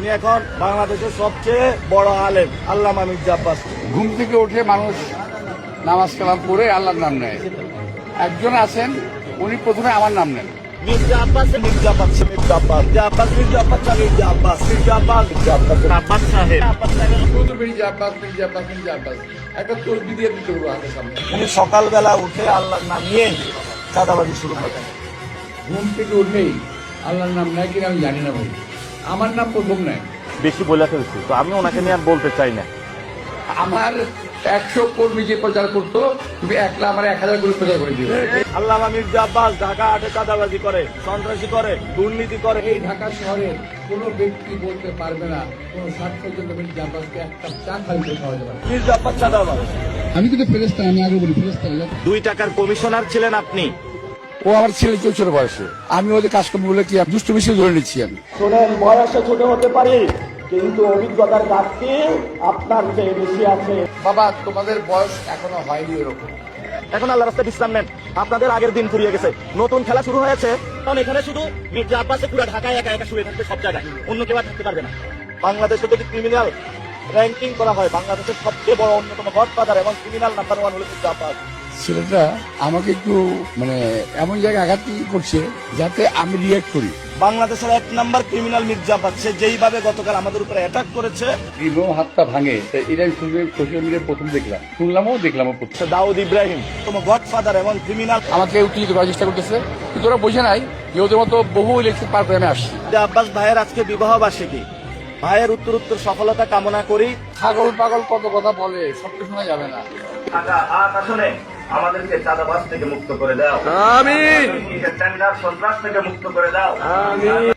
উনি এখন বাংলাদেশের সবচেয়ে বড় আলেম আল্লামা মির্জা আব্বাস। ঘুম থেকে উঠে মানুষ নামাজ কালাম পড়ে আল্লাহর নাম নেয়। একজন আছেন উনি প্রথমে আমার নাম নেন। মির্জা আব্বাস মির্জা আব্বাস মির্জা আব্বাস মির্জা আব্বাস মির্জা আব্বাস মির্জা আব্বাস মির্জা আব্বাস আব্বাস সাহেব মির্জা আব্বাস মির্জা আব্বাস মির্জা আব্বাস একটা তসবি দিয়ে দিতে হবে হাতের সামনে। উনি সকালবেলা উঠে আল্লাহর নাম নিয়ে চাঁদাবাজি শুরু করেন। ঘুম থেকে উঠেই আল্লাহর নাম নেয় কিনা আমি জানি না ভাই, আমার নাম প্রথম নেয়। বেশি বলে ফেলছি, তো আমি ওনাকে নিয়ে আর বলতে চাই না। আমার 100 কর্মী যে প্রচার করতো, তুমি একলা আমার 1000 করে প্রচার করে দিবে। আল্লামা মির্জা আব্বাস ঢাকা হাটে চাঁদাবাজি করে, সন্ত্রাসী করে, দুর্নীতি করে। এই ঢাকা শহরে কোনো ব্যক্তি বলতে পারবে না কোনো স্বার্থের জন্য মির্জা আব্বাসকে একটা চা খাইতে খাওয়া যাবে না। মির্জা আব্বাস চাঁদাবাজ। আমি কিন্তু ফেরেশতা, আমি আগে বলি ফেরেশতা। 2 টাকার কমিশনার ছিলেন আপনি। ও আমার ছেলে 14 বয়সে, আমি ওদের কাজকর্মগুলো কি দুষ্ট বিষয় ধরে নিচ্ছি আমি। শোনেন, বয়সে ছোট হতে পারি কিন্তু অভিজ্ঞতার ঘাটতি আপনার চেয়ে বেশি আছে। বাবা তোমাদের বয়স এখনো হয়নি এরকম। এখন আল্লাহ রাস্তায় বিশ্রাম নেন, আপনাদের আগের দিন ফুরিয়ে গেছে, নতুন খেলা শুরু হয়েছে। কারণ এখানে শুধু মির্জা আব্বাসে পুরো ঢাকায় একা একা শুয়ে থাকবে, সব জায়গায় অন্য কেউ আর থাকতে পারবে না। বাংলাদেশে যদি ক্রিমিনাল র্যাঙ্কিং করা হয়, বাংলাদেশের সবচেয়ে বড় অন্যতম গডফাদার এবং ক্রিমিনাল নাম্বার 1 হলো মির্জা আব্বাস। ছেলেটা আমাকে একটু মানে এমন জায়গায় আঘাত করছে যাতে আমি রিয়েক্ট করি। বাংলাদেশের 1 নাম্বার ক্রিমিনাল মির্জা আব্বাস, সে যেইভাবে গতকাল আমাদের উপরে অ্যাটাক করেছে। হাতটা ভাঙে, এটা আমি সোশ্যাল মিডিয়ায় প্রথম দেখলাম, শুনলামও প্রথম। দাউদ ইব্রাহিম তোমার গডফাদার এবং ক্রিমিনাল আমাকে উত্তেজিত করার চেষ্টা করতেছে, কিন্তু ওরা বোঝে নাই যে ওদের মতো বহু ইলেকশন পার করে আমি আসছি। মির্জা আব্বাস ভাইয়ের আজকে বিবাহ বার্ষিকী, ভাইয়ের উত্তরোত্তর সফলতা কামনা করি। ছাগল পাগল কত কথা বলে, সবটা শোনা যাবে না। আসলে আমাদেরকে চাঁদাবাজ থেকে মুক্ত করে দাও, আমিন। টেন্ডার সন্ত্রাস থেকে মুক্ত করে দাও। আমিন।